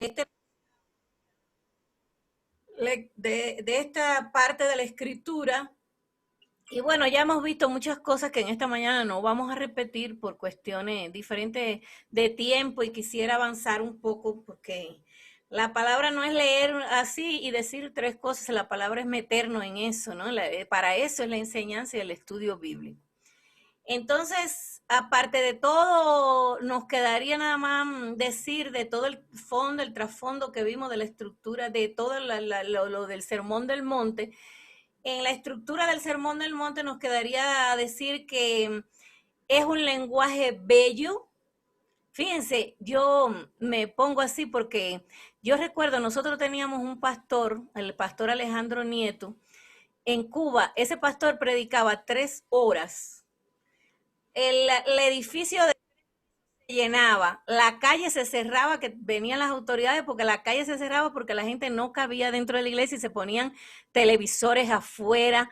este, de esta parte de la escritura. Y bueno, ya hemos visto muchas cosas que en esta mañana no vamos a repetir por cuestiones diferentes de tiempo y quisiera avanzar un poco porque la palabra no es leer así y decir tres cosas, la palabra es meternos en eso, ¿no? Para eso es la enseñanza y el estudio bíblico. Entonces, aparte de todo, nos quedaría nada más decir de todo el fondo, el trasfondo que vimos de la estructura, de todo lo del Sermón del Monte. En la estructura del Sermón del Monte nos quedaría decir que es un lenguaje bello. Fíjense, yo me pongo así porque yo recuerdo, nosotros teníamos un pastor, el pastor Alejandro Nieto, en Cuba. Ese pastor predicaba 3 horas. El edificio se llenaba, la calle se cerraba, que venían las autoridades porque la calle se cerraba porque la gente no cabía dentro de la iglesia y se ponían televisores afuera.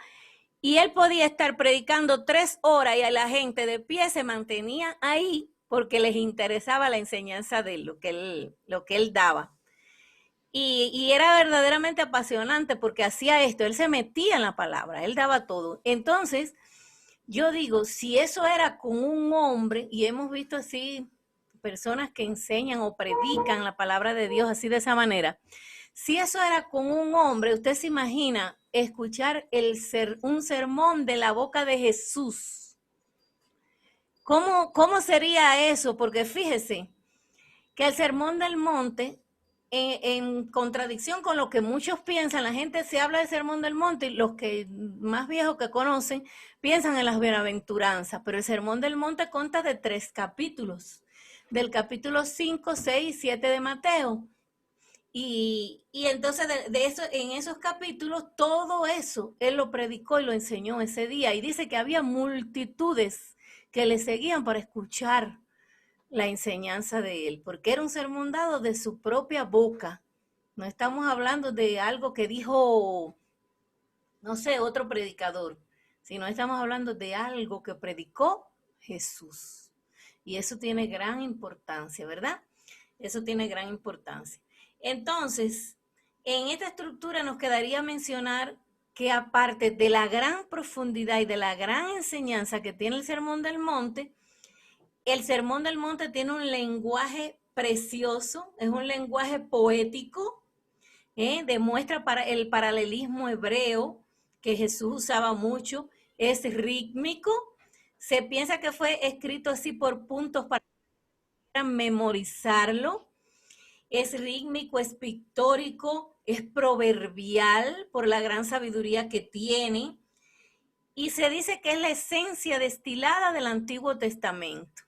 Y él podía estar predicando 3 horas y a la gente de pie se mantenía ahí porque les interesaba la enseñanza de él, lo que él daba. Y era verdaderamente apasionante porque hacía esto, él se metía en la palabra, él daba todo. Entonces, yo digo, si eso era con un hombre, y hemos visto así personas que enseñan o predican la palabra de Dios así de esa manera, si eso era con un hombre, usted se imagina escuchar un sermón de la boca de Jesús. ¿Cómo sería eso? Porque fíjese que el sermón del monte, en contradicción con lo que muchos piensan, la gente se habla del sermón del monte y los que más viejos que conocen piensan en las bienaventuranzas, pero el sermón del monte consta de 3 capítulos, del capítulo 5, 6 y 7 de Mateo. Y entonces de eso, en esos capítulos, todo eso él lo predicó y lo enseñó ese día. Y dice que había multitudes que le seguían para escuchar la enseñanza de él, porque era un sermón dado de su propia boca. No estamos hablando de algo que dijo, no sé, otro predicador, sino estamos hablando de algo que predicó Jesús. Y eso tiene gran importancia, ¿verdad? Eso tiene gran importancia. Entonces, en esta estructura nos quedaría mencionar que aparte de la gran profundidad y de la gran enseñanza que tiene el Sermón del Monte tiene un lenguaje precioso, es un lenguaje poético, demuestra el paralelismo hebreo que Jesús usaba mucho, es rítmico, se piensa que fue escrito así por puntos para memorizarlo, es rítmico, es pictórico, es proverbial por la gran sabiduría que tiene, y se dice que es la esencia destilada del Antiguo Testamento.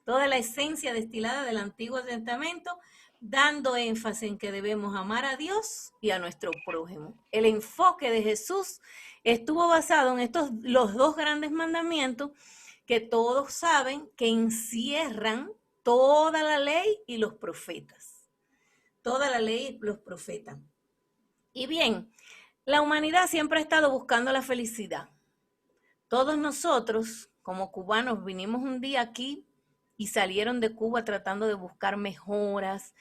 Toda la esencia destilada del Antiguo Testamento, dando énfasis en que debemos amar a Dios y a nuestro prójimo. El enfoque de Jesús estuvo basado en los 2 grandes mandamientos que todos saben que encierran toda la ley y los profetas. Toda la ley y los profetas. Y bien, la humanidad siempre ha estado buscando la felicidad. Todos nosotros, como cubanos, vinimos un día aquí y salieron de Cuba tratando de buscar mejoras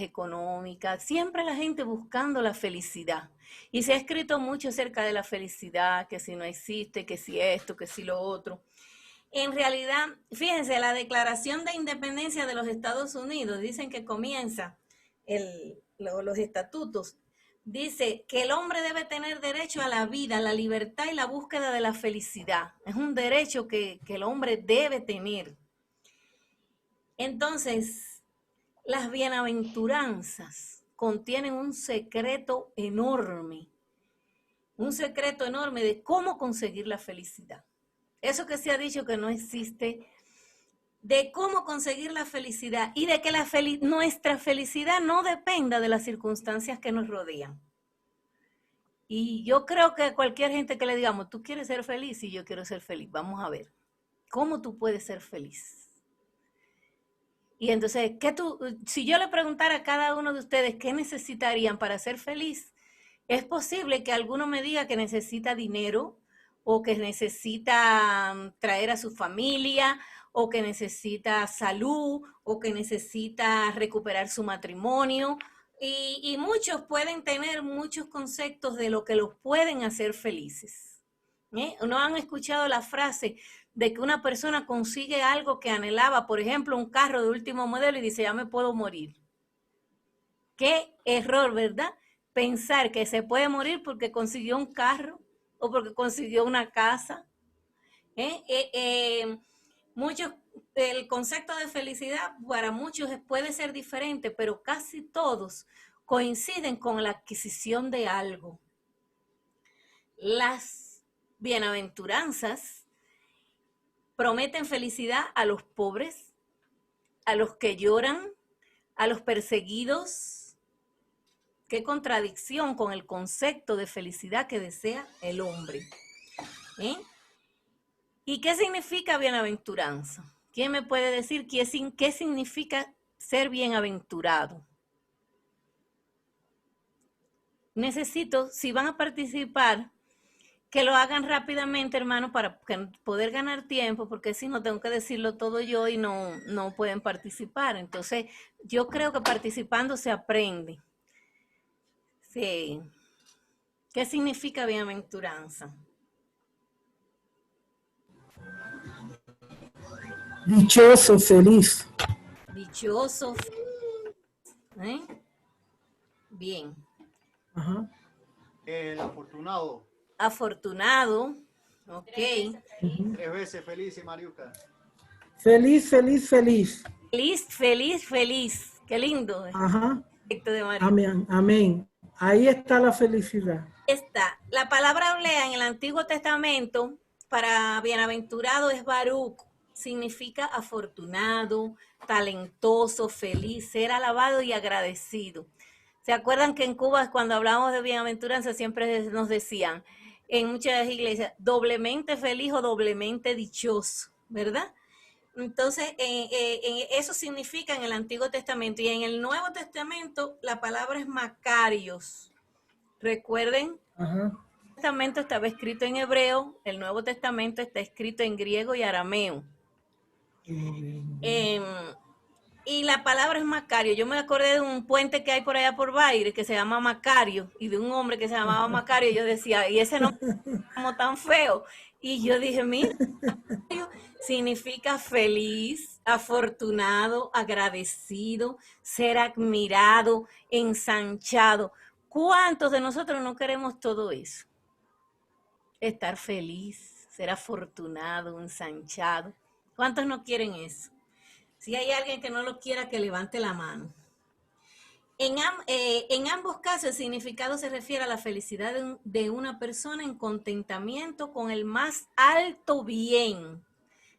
económicas, siempre la gente buscando la felicidad. Y se ha escrito mucho acerca de la felicidad, que si no existe, que si esto, que si lo otro. En realidad, fíjense, la Declaración de Independencia de los Estados Unidos, dicen que comienza los estatutos, dice que el hombre debe tener derecho a la vida, a la libertad y la búsqueda de la felicidad. Es un derecho que el hombre debe tener. Entonces, las bienaventuranzas contienen un secreto enorme de cómo conseguir la felicidad. Eso que se ha dicho que no existe, de cómo conseguir la felicidad y de que nuestra felicidad no dependa de las circunstancias que nos rodean. Y yo creo que a cualquier gente que le digamos, tú quieres ser feliz y yo quiero ser feliz, vamos a ver, ¿cómo tú puedes ser feliz? Y entonces, si yo le preguntara a cada uno de ustedes qué necesitarían para ser feliz, es posible que alguno me diga que necesita dinero o que necesita traer a su familia o que necesita salud, o que necesita recuperar su matrimonio. Y muchos pueden tener muchos conceptos de lo que los pueden hacer felices. ¿No han escuchado la frase de que una persona consigue algo que anhelaba, por ejemplo, un carro de último modelo y dice, ya me puedo morir? Qué error, ¿verdad? Pensar que se puede morir porque consiguió un carro o porque consiguió una casa. ¿Eh? Muchos, el concepto de felicidad para muchos puede ser diferente, pero casi todos coinciden con la adquisición de algo. Las bienaventuranzas prometen felicidad a los pobres, a los que lloran, a los perseguidos. Qué contradicción con el concepto de felicidad que desea el hombre. ¿Y qué significa bienaventuranza? ¿Quién me puede decir qué significa ser bienaventurado? Necesito, si van a participar, que lo hagan rápidamente, hermano, para poder ganar tiempo, porque si no tengo que decirlo todo yo y no pueden participar. Entonces, yo creo que participando se aprende. Sí. ¿Qué significa bienaventuranza? Dichoso, feliz. Dichoso. ¿Eh? Bien. Ajá. El afortunado. Afortunado. Ok. 3 veces feliz y Mariuca. Feliz, feliz, feliz. Feliz, feliz, feliz. Qué lindo. Ajá. De Amén, amén. Ahí está la felicidad. Está. La palabra oblea en el Antiguo Testamento para bienaventurado es Baruch. Significa afortunado, talentoso, feliz, ser alabado y agradecido. ¿Se acuerdan que en Cuba cuando hablamos de bienaventuranza siempre nos decían en muchas iglesias doblemente feliz o doblemente dichoso, ¿verdad? Entonces, eso significa en el Antiguo Testamento. Y en el Nuevo Testamento la palabra es Macarios. Recuerden, Ajá. el Testamento estaba escrito en hebreo, el Nuevo Testamento está escrito en griego y arameo. Y la palabra es Macario. Yo me acordé de un puente que hay por allá por Baire que se llama Macario y de un hombre que se llamaba Macario. Yo decía, y ese nombre es como tan feo. Y yo dije, mira, significa feliz, afortunado, agradecido, ser admirado, ensanchado. ¿Cuántos de nosotros no queremos todo eso? Estar feliz, ser afortunado, ensanchado. ¿Cuántos no quieren eso? Si hay alguien que no lo quiera, que levante la mano. En ambos casos el significado se refiere a la felicidad de una persona en contentamiento con el más alto bien,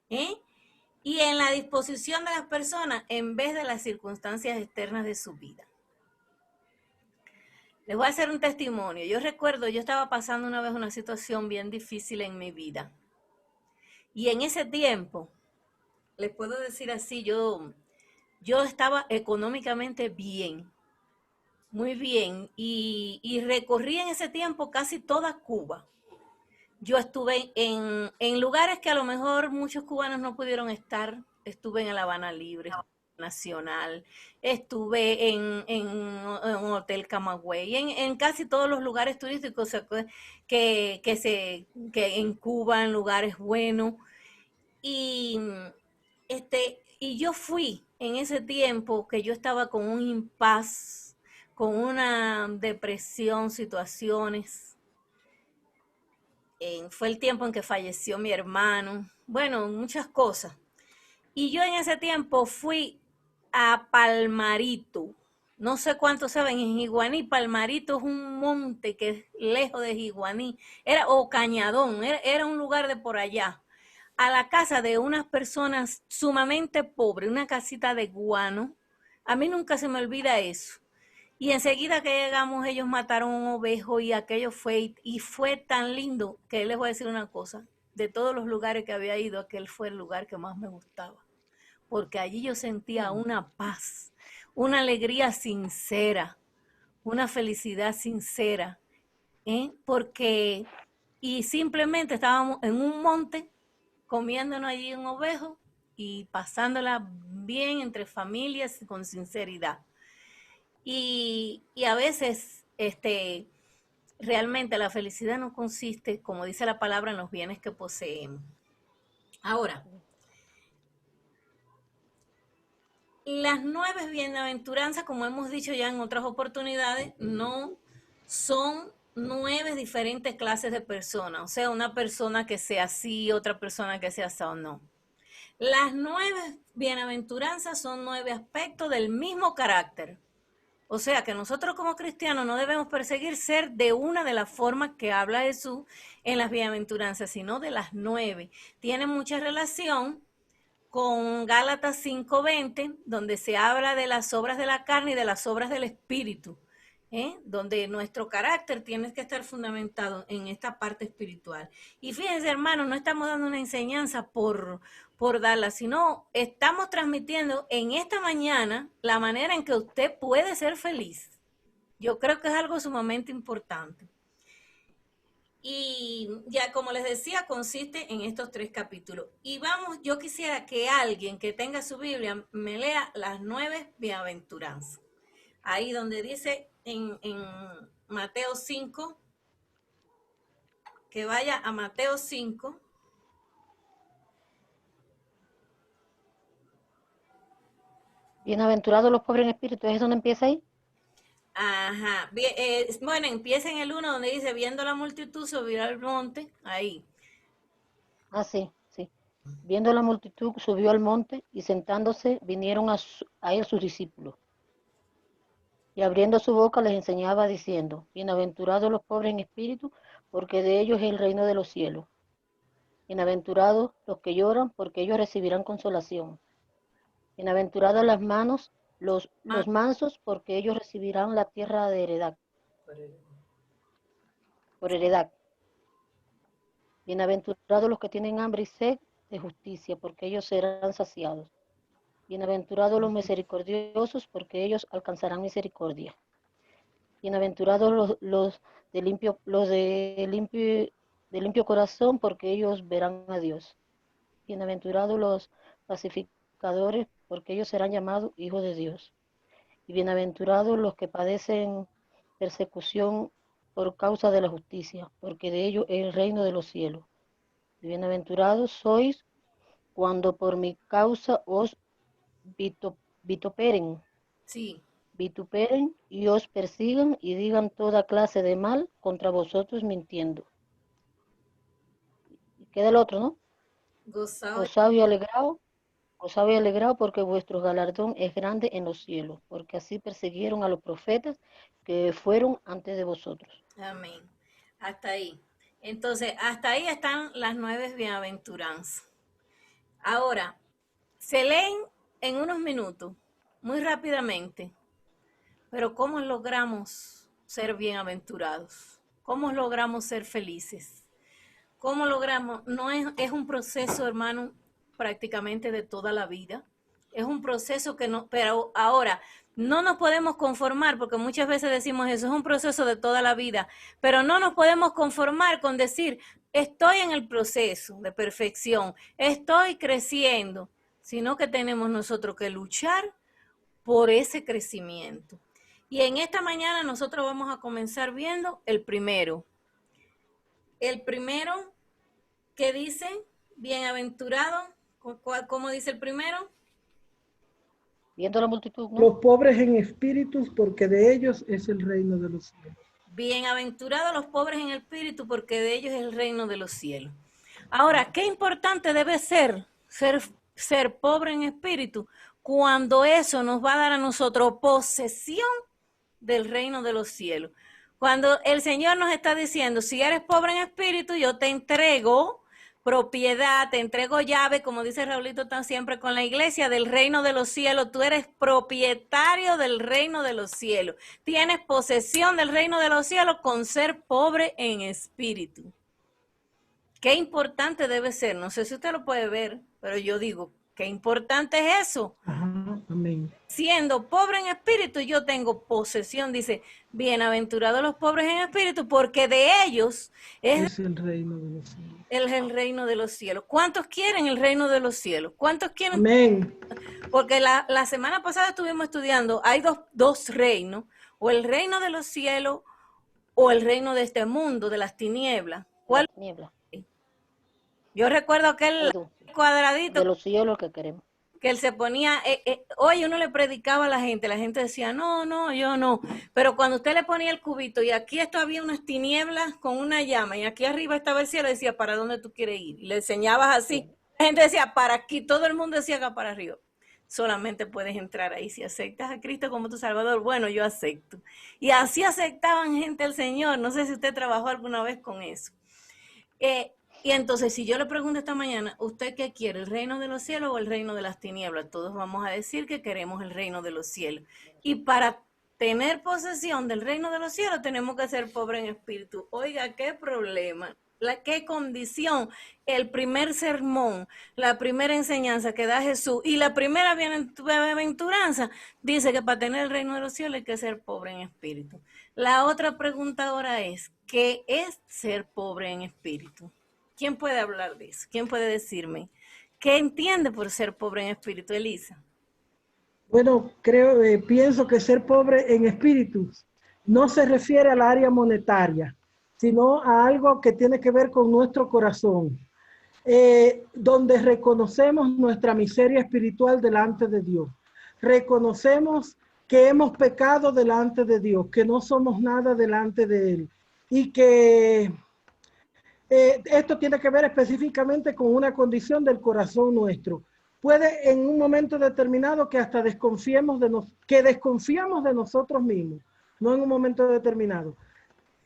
y en la disposición de las personas en vez de las circunstancias externas de su vida. Les voy a hacer un testimonio. Yo recuerdo, yo estaba pasando una vez una situación bien difícil en mi vida. Y en ese tiempo, les puedo decir así, yo estaba económicamente bien, muy bien, y recorrí en ese tiempo casi toda Cuba. Yo estuve en lugares que a lo mejor muchos cubanos no pudieron estar. Estuve en La Habana Libre Nacional, estuve en un hotel Camagüey, en casi todos los lugares turísticos que en Cuba, en lugares buenos. Y, y yo fui en ese tiempo que yo estaba con un impas, con una depresión, situaciones. Fue el tiempo en que falleció mi hermano, bueno, muchas cosas. Y yo en ese tiempo fui a Palmarito, no sé cuántos saben, en Jiguaní. Palmarito es un monte que es lejos de Jiguaní, o Cañadón, era un lugar de por allá, a la casa de unas personas sumamente pobres, una casita de guano. A mí nunca se me olvida eso. Y enseguida que llegamos, ellos mataron un ovejo y aquello fue tan lindo que les voy a decir una cosa. De todos los lugares que había ido, aquel fue el lugar que más me gustaba. Porque allí yo sentía una paz, una alegría sincera, una felicidad sincera. Y simplemente estábamos en un monte comiéndonos allí un ovejo y pasándola bien entre familias con sinceridad. Y a veces, realmente la felicidad no consiste, como dice la palabra, en los bienes que poseemos. Ahora, las 9 bienaventuranzas, como hemos dicho ya en otras oportunidades, no son 9 diferentes clases de personas. O sea, una persona que sea así, otra persona que sea así o no. Las 9 bienaventuranzas son 9 aspectos del mismo carácter. O sea que nosotros como cristianos no debemos perseguir ser de una de las formas que habla Jesús en las bienaventuranzas, sino de las 9. Tiene mucha relación con Gálatas 5:20, donde se habla de las obras de la carne y de las obras del espíritu, donde nuestro carácter tiene que estar fundamentado en esta parte espiritual. Y fíjense, hermanos, no estamos dando una enseñanza por darla, sino estamos transmitiendo en esta mañana la manera en que usted puede ser feliz. Yo creo que es algo sumamente importante. Y ya como les decía, consiste en estos 3 capítulos. Y vamos, yo quisiera que alguien que tenga su Biblia me lea las 9 bienaventuranzas. Ahí donde dice en Mateo 5, que vaya a Mateo 5. Bienaventurados los pobres en espíritu, ¿es donde empieza ahí? Ajá. Bien, bueno, empieza en el 1 donde dice, viendo la multitud subir al monte, ahí. Ah, sí, sí. Viendo la multitud, subió al monte y sentándose vinieron a él sus discípulos. Y abriendo su boca les enseñaba diciendo, bienaventurados los pobres en espíritu, porque de ellos es el reino de los cielos. Bienaventurados los que lloran, porque ellos recibirán consolación. Bienaventuradas las manos, los mansos, porque ellos recibirán la tierra de heredad. Por heredad. Bienaventurados los que tienen hambre y sed de justicia, porque ellos serán saciados. Bienaventurados los misericordiosos, porque ellos alcanzarán misericordia. Bienaventurados los de limpio corazón, porque ellos verán a Dios. Bienaventurados los pacificadores, porque ellos serán llamados hijos de Dios. Y bienaventurados los que padecen persecución por causa de la justicia, porque de ellos es el reino de los cielos. Y bienaventurados sois cuando por mi causa os vituperen. Sí. Vituperen y os persigan y digan toda clase de mal contra vosotros mintiendo. Queda el otro, ¿no? Gozado y alegrado porque vuestro galardón es grande en los cielos, porque así persiguieron a los profetas que fueron antes de vosotros. Amén. Hasta ahí. Entonces, hasta ahí están las 9 bienaventuranzas. Ahora, se leen en unos minutos, muy rápidamente, pero ¿cómo logramos ser bienaventurados? ¿Cómo logramos ser felices? ¿Cómo logramos? No es un proceso, hermano, prácticamente de toda la vida. Es un proceso que no, pero ahora no nos podemos conformar, porque muchas veces decimos eso, es un proceso de toda la vida, pero no nos podemos conformar con decir, estoy en el proceso de perfección, estoy creciendo, sino que tenemos nosotros que luchar por ese crecimiento. Y en esta mañana nosotros vamos a comenzar viendo el primero. El primero que dice, bienaventurado, ¿cómo dice el primero? Viendo la multitud, ¿no? Los pobres en espíritus, porque de ellos es el reino de los cielos. Bienaventurados los pobres en espíritu, porque de ellos es el reino de los cielos. Ahora, qué importante debe ser pobre en espíritu, cuando eso nos va a dar a nosotros posesión del reino de los cielos. Cuando el Señor nos está diciendo, si eres pobre en espíritu, yo te entrego propiedad, te entrego llave, como dice Raulito tan siempre con la iglesia, del reino de los cielos. Tú eres propietario del reino de los cielos. Tienes posesión del reino de los cielos con ser pobre en espíritu. Qué importante debe ser. No sé si usted lo puede ver, pero yo digo, qué importante es eso. Ajá, Amén. Siendo pobre en espíritu, yo tengo posesión. Dice, bienaventurados los pobres en espíritu, porque de ellos Es el reino de los cielos. el reino de los cielos. ¿Cuántos quieren el reino de los cielos? ¿Cuántos quieren? Amén. Porque la semana pasada estuvimos estudiando, hay dos reinos, o el reino de los cielos o el reino de este mundo, de las tinieblas. ¿Cuál? Niebla. Yo recuerdo aquel cuadradito De los cielos que queremos. que él se ponía, oye, uno le predicaba a la gente decía, no, yo no, pero cuando usted le ponía el cubito y aquí esto había unas tinieblas con una llama y aquí arriba estaba el cielo, decía, ¿para dónde tú quieres ir? Y le enseñabas así, la gente decía, para aquí, todo el mundo decía que para arriba. Solamente puedes entrar ahí si aceptas a Cristo como tu Salvador. Bueno, yo acepto. Y así aceptaban gente al Señor. No sé si usted trabajó alguna vez con eso. Y entonces, si yo le pregunto esta mañana, ¿usted qué quiere? ¿El reino de los cielos o el reino de las tinieblas? Todos vamos a decir que queremos el reino de los cielos. Y para tener posesión del reino de los cielos tenemos que ser pobres en espíritu. Oiga, qué problema. Qué condición, el primer sermón, la primera enseñanza que da Jesús y la primera bienaventuranza dice que para tener el reino de los cielos hay que ser pobre en espíritu. La otra pregunta ahora es, ¿qué es ser pobre en espíritu? ¿Quién puede hablar de eso? ¿Quién puede decirme? ¿Qué entiende por ser pobre en espíritu, Elisa? Bueno, pienso que ser pobre en espíritu no se refiere al área monetaria, sino a algo que tiene que ver con nuestro corazón, donde reconocemos nuestra miseria espiritual delante de Dios. Reconocemos que hemos pecado delante de Dios, que no somos nada delante de Él y que esto tiene que ver específicamente con una condición del corazón nuestro. Puede en un momento determinado que hasta desconfiamos de nosotros mismos, no en un momento determinado.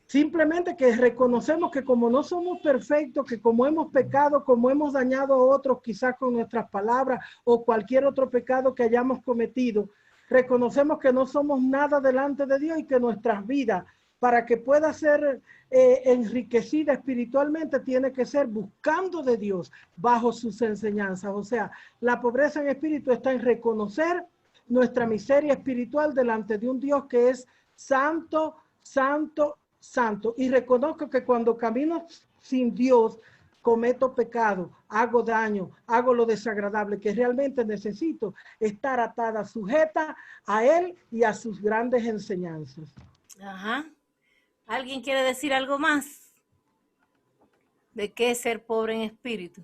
Simplemente que reconocemos que como no somos perfectos, que como hemos pecado, como hemos dañado a otros quizás con nuestras palabras o cualquier otro pecado que hayamos cometido, reconocemos que no somos nada delante de Dios y que nuestras vidas, para que pueda ser enriquecida espiritualmente, tiene que ser buscando de Dios bajo sus enseñanzas. O sea, la pobreza en espíritu está en reconocer nuestra miseria espiritual delante de un Dios que es santo, santo, santo. Y reconozco que cuando camino sin Dios, cometo pecado, hago daño, hago lo desagradable, que realmente necesito estar atada, sujeta a Él y a sus grandes enseñanzas. Ajá. ¿Alguien quiere decir algo más de qué es ser pobre en espíritu?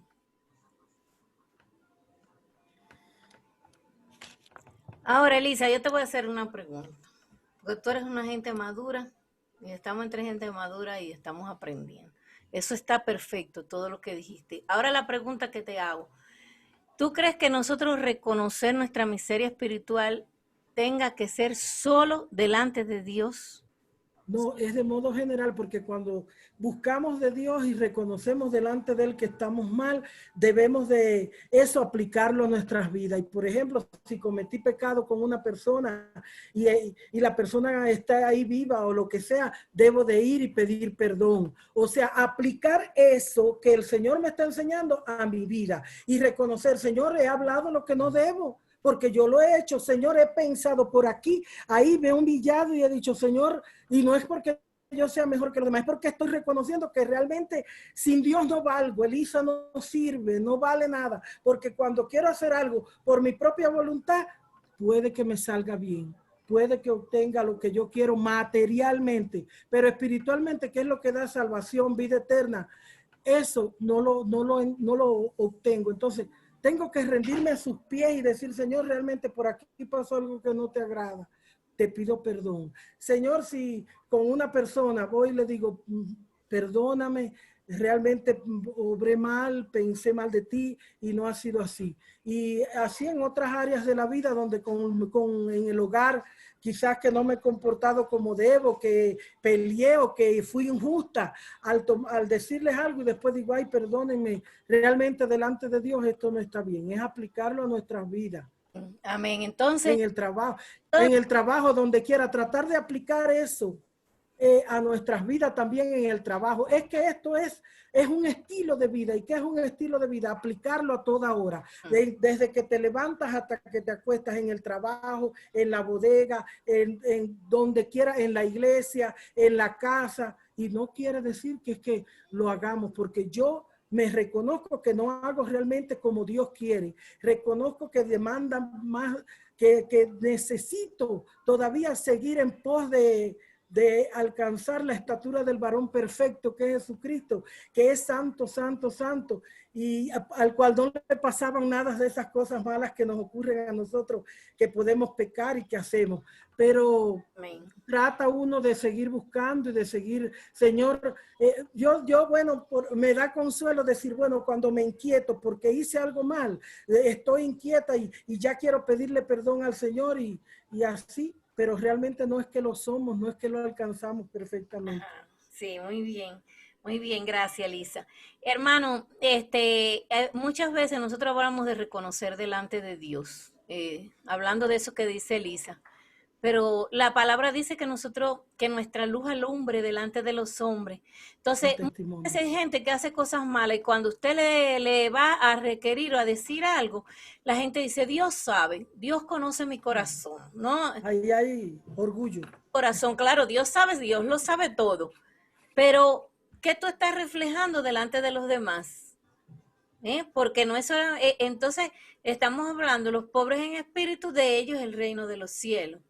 Ahora, Elisa, yo te voy a hacer una pregunta. Porque tú eres una gente madura y estamos entre gente madura y estamos aprendiendo. Eso está perfecto, todo lo que dijiste. Ahora la pregunta que te hago. ¿Tú crees que nosotros reconocer nuestra miseria espiritual tenga que ser solo delante de Dios? No, es de modo general, porque cuando buscamos de Dios y reconocemos delante de Él que estamos mal, debemos de eso aplicarlo a nuestras vidas. Y por ejemplo, si cometí pecado con una persona y la persona está ahí viva o lo que sea, debo de ir y pedir perdón. O sea, aplicar eso que el Señor me está enseñando a mi vida y reconocer, Señor, he hablado lo que no debo. Porque yo lo he hecho, Señor, he pensado por aquí, ahí me he humillado y he dicho, Señor, y no es porque yo sea mejor que los demás, es porque estoy reconociendo que realmente sin Dios no valgo, Elisa no sirve, no vale nada, porque cuando quiero hacer algo por mi propia voluntad, puede que me salga bien, puede que obtenga lo que yo quiero materialmente, pero espiritualmente, ¿qué es lo que da salvación, vida eterna? Eso no lo obtengo. Entonces, tengo que rendirme a sus pies y decir, Señor, realmente por aquí pasó algo que no te agrada. Te pido perdón. Señor, si con una persona voy y le digo, perdóname, realmente obré mal, pensé mal de ti y no ha sido así. Y así en otras áreas de la vida donde en el hogar quizás que no me he comportado como debo, que peleé o que fui injusta al decirles algo y después digo, ay, perdónenme, realmente delante de Dios esto no está bien. Es aplicarlo a nuestras vidas. Amén. Entonces, En el trabajo donde quiera, tratar de aplicar eso. a nuestras vidas también en el trabajo. Es que esto es un estilo de vida. ¿Y qué es un estilo de vida? Aplicarlo a toda hora. Desde que te levantas hasta que te acuestas, en el trabajo, en la bodega, en donde quiera, en la iglesia, en la casa. Y no quiere decir que es que lo hagamos, porque yo me reconozco que no hago realmente como Dios quiere. Reconozco que demanda más, que necesito todavía seguir en pos de alcanzar la estatura del varón perfecto que es Jesucristo, que es santo, santo, santo, y al cual no le pasaban nada de esas cosas malas que nos ocurren a nosotros, que podemos pecar y que hacemos. Pero Amén. trata uno de seguir buscando y de seguir, Señor, bueno, me da consuelo decir, bueno, cuando me inquieto porque hice algo mal, estoy inquieta y ya quiero pedirle perdón al Señor y así, pero realmente no es que lo somos, no es que lo alcanzamos perfectamente. Ajá. Sí, muy bien, gracias, Lisa. Hermano, muchas veces nosotros hablamos de reconocer delante de Dios, hablando de eso que dice Lisa. Pero la palabra dice que que nuestra luz alumbre delante de los hombres. Entonces, muchas veces hay gente que hace cosas malas y cuando usted le va a requerir o a decir algo, la gente dice, Dios sabe, Dios conoce mi corazón, ¿no? Ahí hay orgullo. Corazón, claro, Dios sabe, Dios lo sabe todo. Pero, ¿qué tú estás reflejando delante de los demás? Porque no es entonces, estamos hablando, los pobres en espíritu, de ellos el reino de los cielos.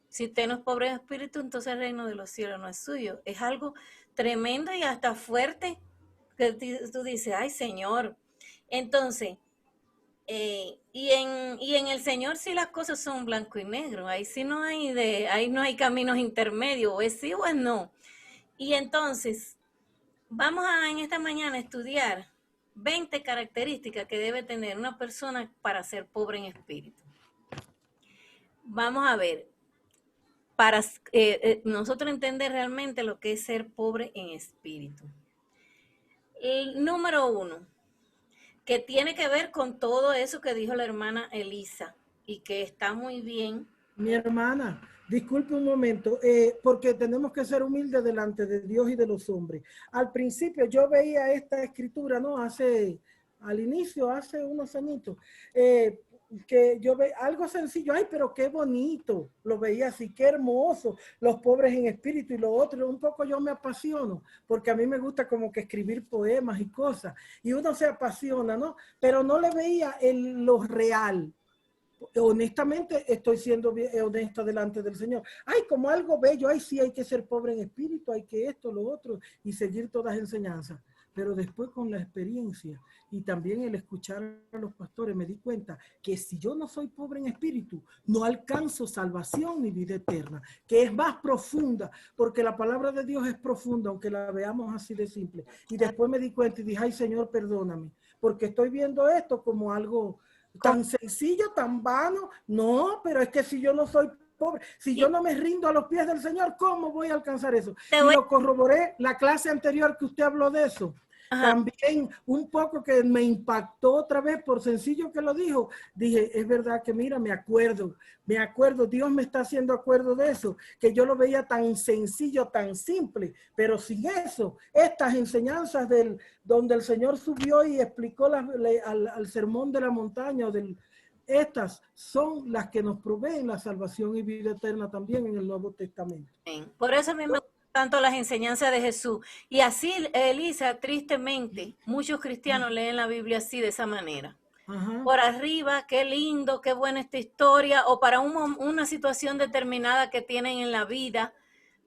Si usted no es pobre en espíritu, entonces el reino de los cielos no es suyo. Es algo tremendo y hasta fuerte que tú dices, ay Señor. Entonces, y en el Señor sí las cosas son blanco y negro. Ahí sí no ahí no hay caminos intermedios, o es sí o es no. Y entonces, vamos en esta mañana a estudiar 20 características que debe tener una persona para ser pobre en espíritu. Vamos a ver, para nosotros entender realmente lo que es ser pobre en espíritu. El número 1, que tiene que ver con todo eso que dijo la hermana Elisa y que está muy bien. Mi hermana, disculpe un momento, porque tenemos que ser humildes delante de Dios y de los hombres. Al principio yo veía esta escritura, ¿no? Al inicio, hace unos añitos, que yo veía algo sencillo, ay, pero qué bonito, lo veía así, qué hermoso, los pobres en espíritu y lo otro, un poco yo me apasiono, porque a mí me gusta como que escribir poemas y cosas, y uno se apasiona, ¿no? Pero no le veía lo real. Honestamente estoy siendo honesta delante del Señor. Ay, como algo bello, ay, sí, hay que ser pobre en espíritu, hay que esto, lo otro, y seguir todas las enseñanzas. Pero después con la experiencia y también el escuchar a los pastores, me di cuenta que si yo no soy pobre en espíritu, no alcanzo salvación ni vida eterna, que es más profunda, porque la palabra de Dios es profunda, aunque la veamos así de simple. Y después me di cuenta y dije, ay, Señor, perdóname, porque estoy viendo esto como algo tan sencillo, tan vano. No, pero es que si yo no soy pobre, si yo no me rindo a los pies del Señor, ¿cómo voy a alcanzar eso? Y lo corroboré la clase anterior que usted habló de eso. Ajá. También un poco que me impactó otra vez, por sencillo que lo dijo, dije, es verdad que mira, me acuerdo, Dios me está haciendo acuerdo de eso, que yo lo veía tan sencillo, tan simple, pero sin eso, estas enseñanzas donde el Señor subió y explicó al sermón de la montaña, estas son las que nos proveen la salvación y vida eterna también en el Nuevo Testamento. Por eso a mí me gustan tanto las enseñanzas de Jesús. Y así, Elisa, tristemente, muchos cristianos leen la Biblia así, de esa manera. Ajá. Por arriba, qué lindo, qué buena esta historia, o para una situación determinada que tienen en la vida,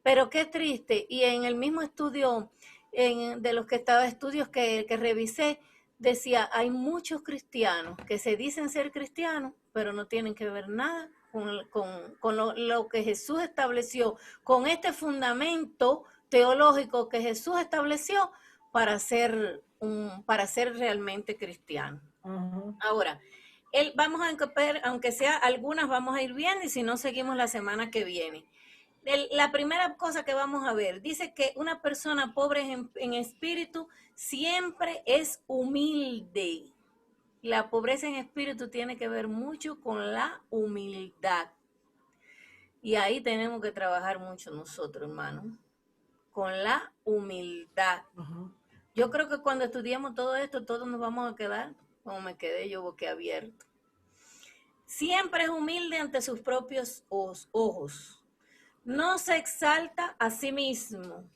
pero qué triste. Y en el mismo estudio, de los que estaba estudios que revisé, decía, hay muchos cristianos que se dicen ser cristianos, pero no tienen que ver nada con lo que Jesús estableció, con este fundamento teológico que Jesús estableció para ser realmente cristiano. Uh-huh. Ahora, vamos a ver, aunque sea algunas vamos a ir viendo y si no seguimos la semana que viene. La primera cosa que vamos a ver, dice que una persona pobre en espíritu siempre es humilde. La pobreza en espíritu tiene que ver mucho con la humildad. Y ahí tenemos que trabajar mucho nosotros, hermano. con la humildad. Ajá. Yo creo que cuando estudiamos todo esto, todos nos vamos a quedar como me quedé yo, boquiabierto. Siempre es humilde ante sus propios ojos. No se exalta a sí mismo.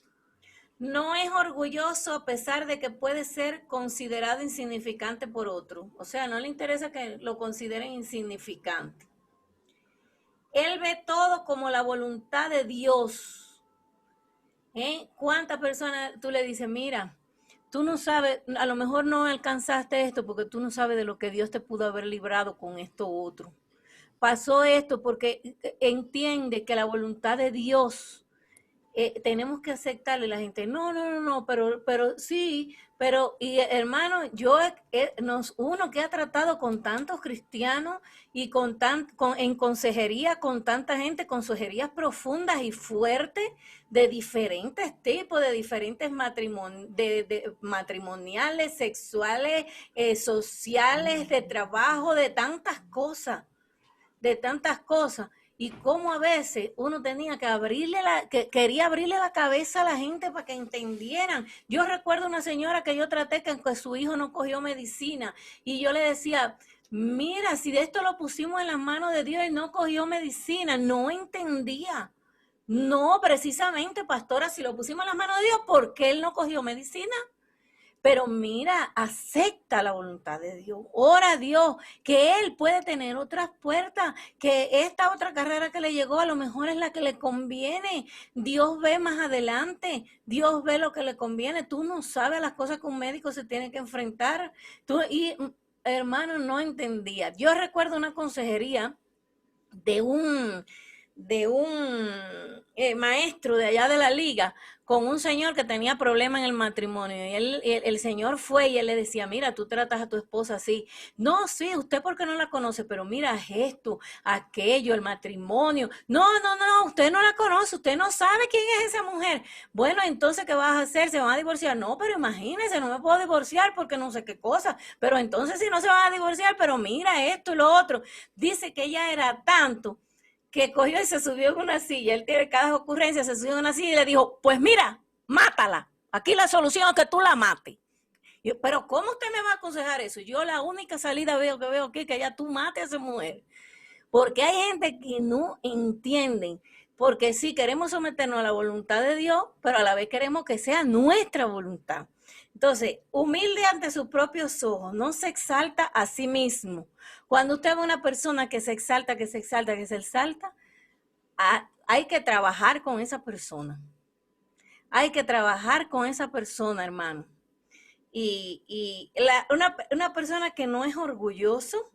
No es orgulloso a pesar de que puede ser considerado insignificante por otro. O sea, no le interesa que lo consideren insignificante. Él ve todo como la voluntad de Dios. ¿Cuántas personas tú le dices, mira, tú no sabes, a lo mejor no alcanzaste esto porque tú no sabes de lo que Dios te pudo haber librado con esto otro? Pasó esto porque entiende que la voluntad de Dios tenemos que aceptarle. La gente, no, pero sí, pero, y hermano, uno que ha tratado con tantos cristianos y en consejería con tanta gente, consejerías profundas y fuertes de diferentes tipos, de diferentes matrimoniales, sexuales, sociales, de trabajo, de tantas cosas. Y cómo a veces uno tenía que quería abrirle la cabeza a la gente para que entendieran. Yo recuerdo una señora que yo traté que su hijo no cogió medicina y yo le decía, mira, si de esto lo pusimos en las manos de Dios y no cogió medicina, no entendía. No, precisamente, pastora, si lo pusimos en las manos de Dios, ¿por qué él no cogió medicina? Pero mira, acepta la voluntad de Dios, ora a Dios, que Él puede tener otras puertas, que esta otra carrera que le llegó a lo mejor es la que le conviene. Dios ve más adelante, Dios ve lo que le conviene. Tú no sabes las cosas que un médico se tiene que enfrentar. Hermano, no entendía. Yo recuerdo una consejería de un maestro de allá de la liga con un señor que tenía problemas en el matrimonio y el señor fue y él le decía, mira, tú tratas a tu esposa así. No, sí, usted porque no la conoce, pero mira esto, aquello, el matrimonio. No, usted no la conoce, usted no sabe quién es esa mujer. Bueno, entonces, ¿qué vas a hacer? ¿Se van a divorciar? No, pero imagínese, no me puedo divorciar porque no sé qué cosa. Pero entonces si no se van a divorciar, pero mira esto y lo otro. Dice que ella era tanto que cogió y se subió en una silla. Él tiene cada ocurrencia, se subió en una silla y le dijo, pues mira, mátala. Aquí la solución es que tú la mates. Yo, pero ¿cómo usted me va a aconsejar eso? Yo la única salida que veo aquí es que ya tú mates a esa mujer. Porque hay gente que no entienden. Porque sí, queremos someternos a la voluntad de Dios, pero a la vez queremos que sea nuestra voluntad. Entonces, humilde ante sus propios ojos, no se exalta a sí mismo. Cuando usted ve una persona que se exalta, hay que trabajar con esa persona. Hay que trabajar con esa persona, hermano. Una persona que no es orgulloso,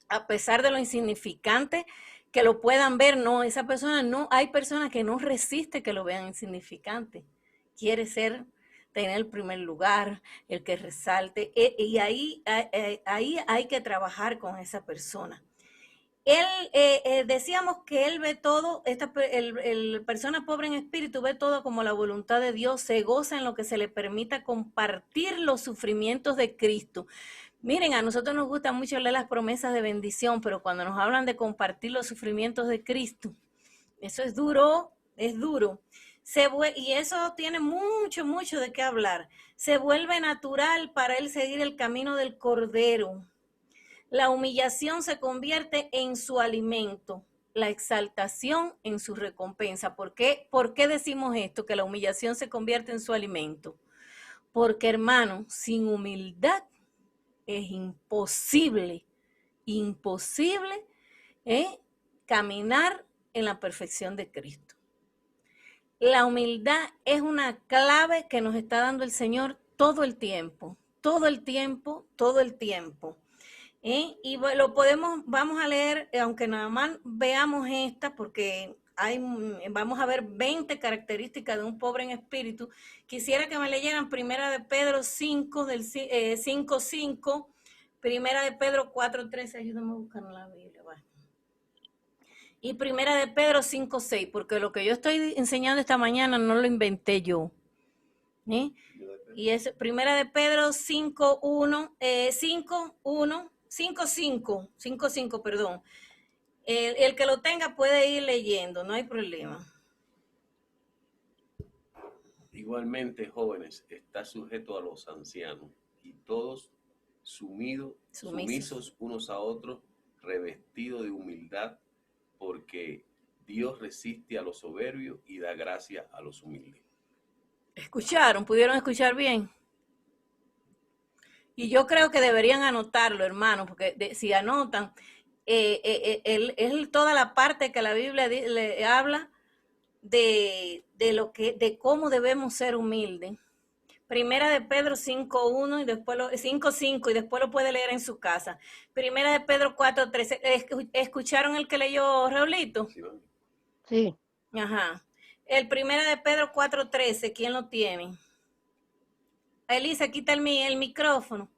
a pesar de lo insignificante, que lo puedan ver, no, esa persona no, hay personas que no resiste que lo vean insignificante. Quiere tener el primer lugar, el que resalte, y ahí hay que trabajar con esa persona. Decíamos que él ve todo, el persona pobre en espíritu ve todo como la voluntad de Dios, se goza en lo que se le permita compartir los sufrimientos de Cristo. Miren, a nosotros nos gusta mucho leer las promesas de bendición, pero cuando nos hablan de compartir los sufrimientos de Cristo, eso es duro, es duro. Y eso tiene mucho de qué hablar. Se vuelve natural para él seguir el camino del Cordero. La humillación se convierte en su alimento, la exaltación en su recompensa. ¿Por qué decimos esto, que la humillación se convierte en su alimento? Porque, hermano, sin humildad es imposible caminar en la perfección de Cristo. La humildad es una clave que nos está dando el Señor todo el tiempo. Y vamos a leer, aunque nada más veamos esta, porque vamos a ver 20 características de un pobre en espíritu. Quisiera que me leyeran Primera de Pedro 5, del 5:5, Primera de Pedro 4:13, ayúdame a buscar la Biblia, bueno. Y Primera de Pedro 5:6, porque lo que yo estoy enseñando esta mañana no lo inventé yo. Y es Primera de Pedro 5:5, perdón. El que lo tenga puede ir leyendo, no hay problema. Igualmente, jóvenes, está sujeto a los ancianos y todos sumisos unos a otros, revestidos de humildad, porque Dios resiste a los soberbios y da gracia a los humildes. ¿Escucharon? ¿Pudieron escuchar bien? Y yo creo que deberían anotarlo, hermano, porque si anotan, toda la parte que la Biblia le habla de cómo debemos ser humildes. Primera de Pedro 5.1 y después 5.5 y después lo puede leer en su casa. Primera de Pedro 4.13. ¿Escucharon el que leyó Raulito? Sí. Ajá. El Primera de Pedro 4.13, ¿quién lo tiene? Elisa, quita el micrófono.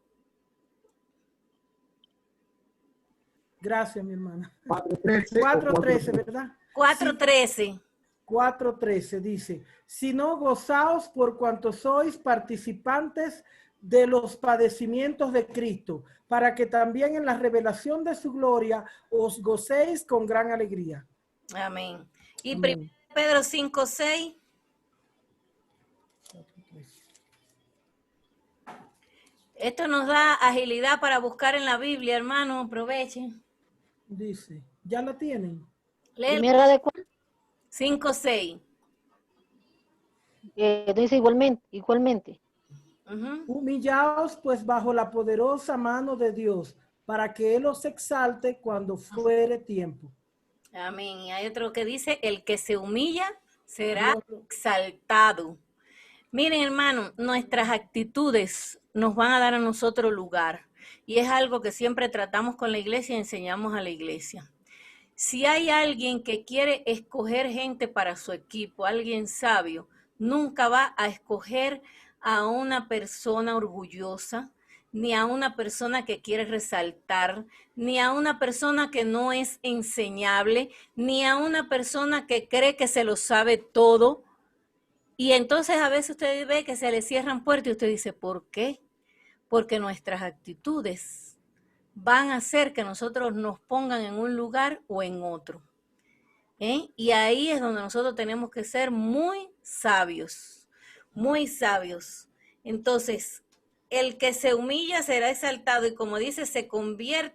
Gracias, mi hermana. 4.13, ¿verdad? 4.13. 4.13 dice, si no gozaos por cuanto sois participantes de los padecimientos de Cristo, para que también en la revelación de su gloria os gocéis con gran alegría. Amén. Y Amén. Pedro 5.6. Esto nos da agilidad para buscar en la Biblia, hermano, aprovechen. Dice, ¿ya la tienen? Primera de 5.6. Dice igualmente. Humillaos pues bajo la poderosa mano de Dios, para que Él os exalte cuando fuere tiempo. Amén. Y hay otro que dice, el que se humilla será exaltado. Miren, hermano, nuestras actitudes nos van a dar a nosotros lugar. Y es algo que siempre tratamos con la iglesia y enseñamos a la iglesia. Si hay alguien que quiere escoger gente para su equipo, alguien sabio, nunca va a escoger a una persona orgullosa, ni a una persona que quiere resaltar, ni a una persona que no es enseñable, ni a una persona que cree que se lo sabe todo. Y entonces a veces usted ve que se le cierran puertas y usted dice, ¿por qué? Porque nuestras actitudes van a hacer que nosotros nos pongan en un lugar o en otro. Y ahí es donde nosotros tenemos que ser muy sabios, muy sabios. Entonces, el que se humilla será exaltado y como dice,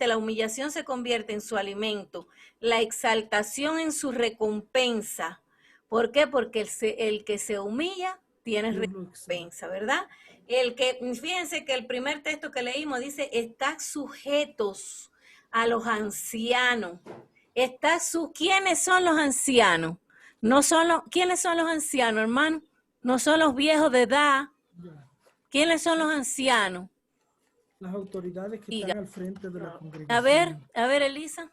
la humillación se convierte en su alimento, la exaltación en su recompensa. ¿Por qué? Porque el que se humilla tiene recompensa, ¿verdad? Fíjense que el primer texto que leímos dice, está sujetos a los ancianos. ¿Quiénes son los ancianos? ¿Quiénes son los ancianos, hermano? No son los viejos de edad. ¿Quiénes son los ancianos? Las autoridades que están al frente de la congregación. A ver, Elisa.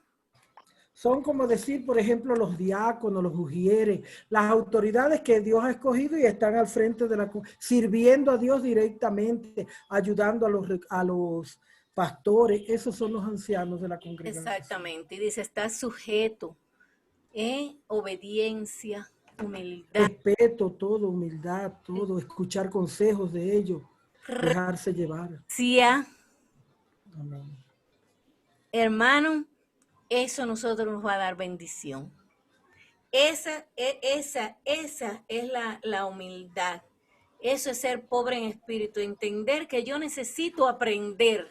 Son como decir, por ejemplo, los diáconos, los ujieres, las autoridades que Dios ha escogido y están al frente de sirviendo a Dios directamente, ayudando a los pastores. Esos son los ancianos de la congregación. Exactamente. Y dice, está sujeto, obediencia, humildad. Respeto, todo, humildad, todo, escuchar consejos de ellos, dejarse llevar. Amén. Hermano, eso a nosotros nos va a dar bendición. Esa es la humildad. Eso es ser pobre en espíritu, entender que yo necesito aprender.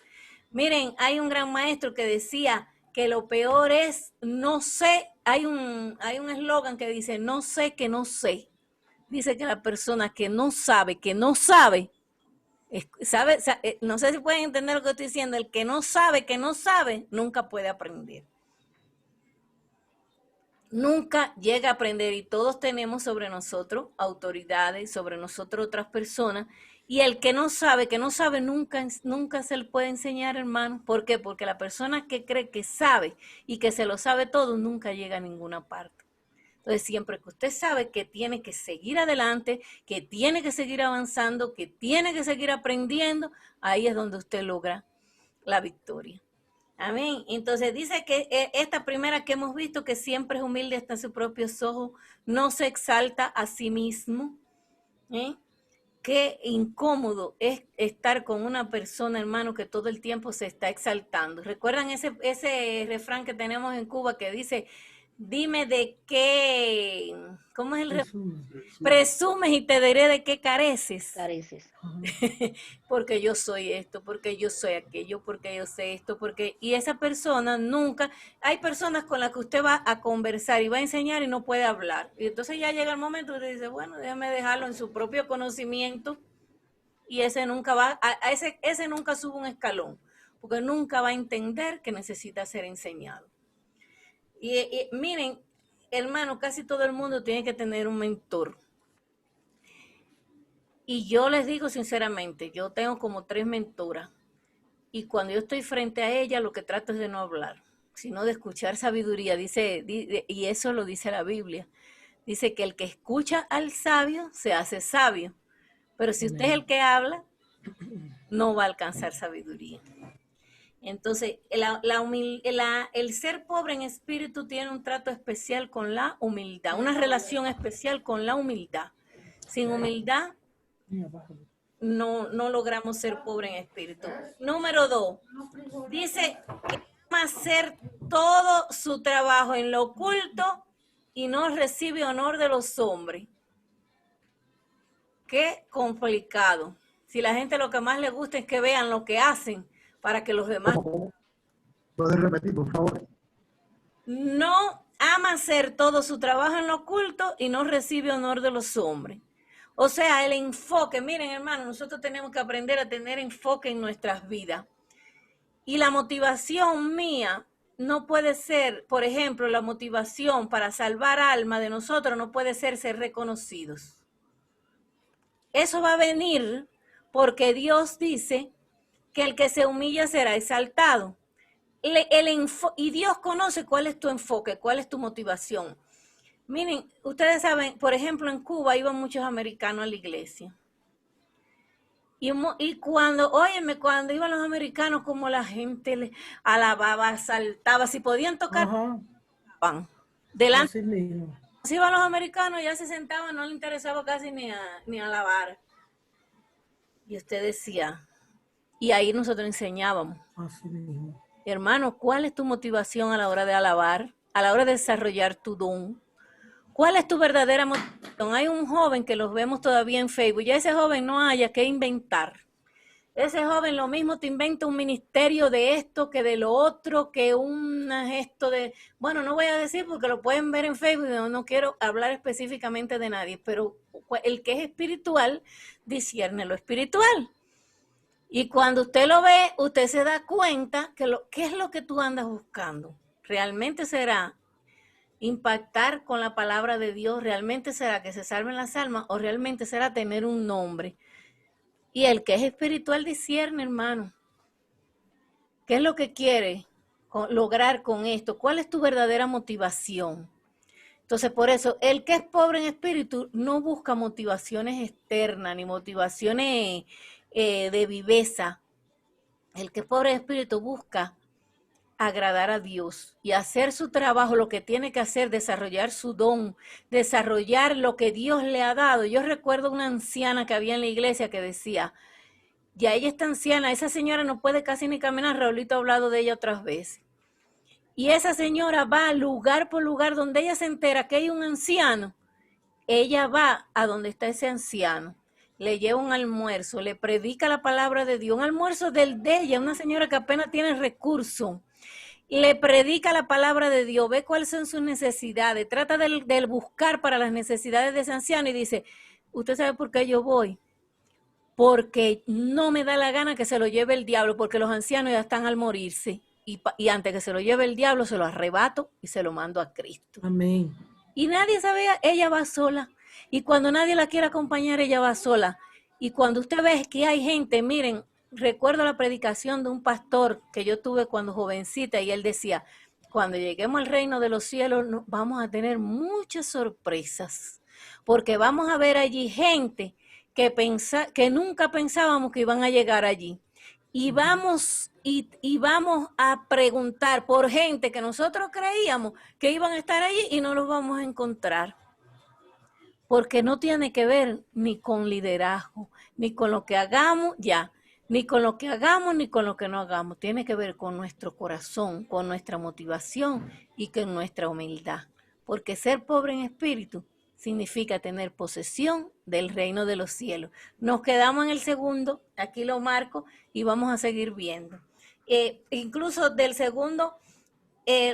Miren, hay un gran maestro que decía que lo peor es no sé. Hay un eslogan que dice, no sé que no sé. Dice que la persona que no sabe, no sé si pueden entender lo que estoy diciendo, el que no sabe, nunca puede aprender. Nunca llega a aprender y todos tenemos sobre nosotros autoridades, sobre nosotros otras personas y el que no sabe nunca se le puede enseñar, hermano. ¿Por qué? Porque la persona que cree que sabe y que se lo sabe todo nunca llega a ninguna parte. Entonces siempre que usted sabe que tiene que seguir adelante, que tiene que seguir avanzando, que tiene que seguir aprendiendo, ahí es donde usted logra la victoria. Amén. Entonces dice que esta primera que hemos visto, que siempre es humilde hasta sus propios ojos, no se exalta a sí mismo. Qué incómodo es estar con una persona, hermano, que todo el tiempo se está exaltando. ¿Recuerdan ese refrán que tenemos en Cuba que dice, dime de qué ¿cómo es el Presume. presumes y te diré de qué careces? Careces. Ajá. Porque yo soy esto, porque yo soy aquello, porque yo sé esto, porque... Y esa persona nunca... Hay personas con las que usted va a conversar y va a enseñar y no puede hablar. Y entonces ya llega el momento que usted dice, bueno, déjame dejarlo en su propio conocimiento y ese nunca va... ese nunca sube un escalón, porque nunca va a entender que necesita ser enseñado. Y miren, hermano, casi todo el mundo tiene que tener un mentor. Y yo les digo sinceramente, yo tengo como 3 mentoras y cuando yo estoy frente a ella lo que trato es de no hablar, sino de escuchar sabiduría. Dice, y eso lo dice la Biblia. Dice que el que escucha al sabio se hace sabio, pero si usted es el que habla, no va a alcanzar sabiduría. Entonces, el ser pobre en espíritu tiene un trato especial con la humildad, una relación especial con la humildad. Sin humildad no logramos ser pobres en espíritu. Número 2, dice que ama hacer todo su trabajo en lo oculto y no recibe honor de los hombres. Qué complicado. Si la gente lo que más le gusta es que vean lo que hacen para que los demás... ¿Puedes repetir, por favor? No ama hacer todo su trabajo en lo oculto y no recibe honor de los hombres. O sea, el enfoque, miren hermano, nosotros tenemos que aprender a tener enfoque en nuestras vidas. Y la motivación mía no puede ser, por ejemplo, la motivación para salvar alma de nosotros no puede ser reconocidos. Eso va a venir porque Dios dice que el que se humilla será exaltado. Y Dios conoce cuál es tu enfoque, cuál es tu motivación. Miren, ustedes saben, por ejemplo, en Cuba iban muchos americanos a la iglesia. Y cuando iban los americanos, como la gente les alababa, saltaba, si podían tocar, van. Delante. Si iban los americanos, ya se sentaban, no les interesaba casi ni alabar. Y usted decía, y ahí nosotros enseñábamos. Así mismo. Hermano, ¿cuál es tu motivación a la hora de alabar, a la hora de desarrollar tu don? ¿Cuál es tu verdadera motivación? Hay un joven que los vemos todavía en Facebook, ya ese joven no haya que inventar. Ese joven lo mismo te inventa un ministerio de esto, que de lo otro, que un gesto de... Bueno, no voy a decir porque lo pueden ver en Facebook, no quiero hablar específicamente de nadie, pero el que es espiritual discierne lo espiritual. Y cuando usted lo ve, usted se da cuenta que ¿qué es lo que tú andas buscando? ¿Realmente será impactar con la palabra de Dios? ¿Realmente será que se salven las almas? ¿O realmente será tener un nombre? Y el que es espiritual discierne, hermano. ¿Qué es lo que quiere lograr con esto? ¿Cuál es tu verdadera motivación? Entonces, por eso, el que es pobre en espíritu no busca motivaciones externas ni motivaciones de viveza. El que es pobre en espíritu busca agradar a Dios y hacer su trabajo, lo que tiene que hacer, desarrollar su don, desarrollar lo que Dios le ha dado. Yo recuerdo una anciana que había en la iglesia que decía, ya ella está anciana, esa señora no puede casi ni caminar, Raulito ha hablado de ella otras veces. Y esa señora va lugar por lugar donde ella se entera que hay un anciano, ella va a donde está ese anciano, le lleva un almuerzo, le predica la palabra de Dios, un almuerzo de ella, una señora que apenas tiene recursos, le predica la palabra de Dios, ve cuáles son sus necesidades, trata de buscar para las necesidades de ese anciano y dice, ¿usted sabe por qué yo voy? Porque no me da la gana que se lo lleve el diablo, porque los ancianos ya están al morirse y antes que se lo lleve el diablo se lo arrebato y se lo mando a Cristo. Amén. Y nadie sabe, ella va sola. Y cuando nadie la quiere acompañar, ella va sola. Y cuando usted ve que hay gente, miren, recuerdo la predicación de un pastor que yo tuve cuando jovencita y él decía, cuando lleguemos al reino de los cielos vamos a tener muchas sorpresas, porque vamos a ver allí gente que nunca pensábamos que iban a llegar allí. Y vamos a preguntar por gente que nosotros creíamos que iban a estar allí y no los vamos a encontrar. Porque no tiene que ver ni con liderazgo, ni con lo que hagamos ni con lo que hagamos, ni con lo que no hagamos. Tiene que ver con nuestro corazón, con nuestra motivación y con nuestra humildad. Porque ser pobre en espíritu significa tener posesión del reino de los cielos. Nos quedamos en el segundo, aquí lo marco y vamos a seguir viendo. Incluso del segundo,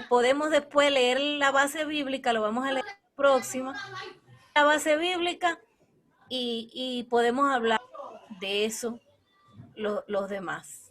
podemos después leer la base bíblica, lo vamos a leer próxima, la base bíblica y podemos hablar de eso los demás.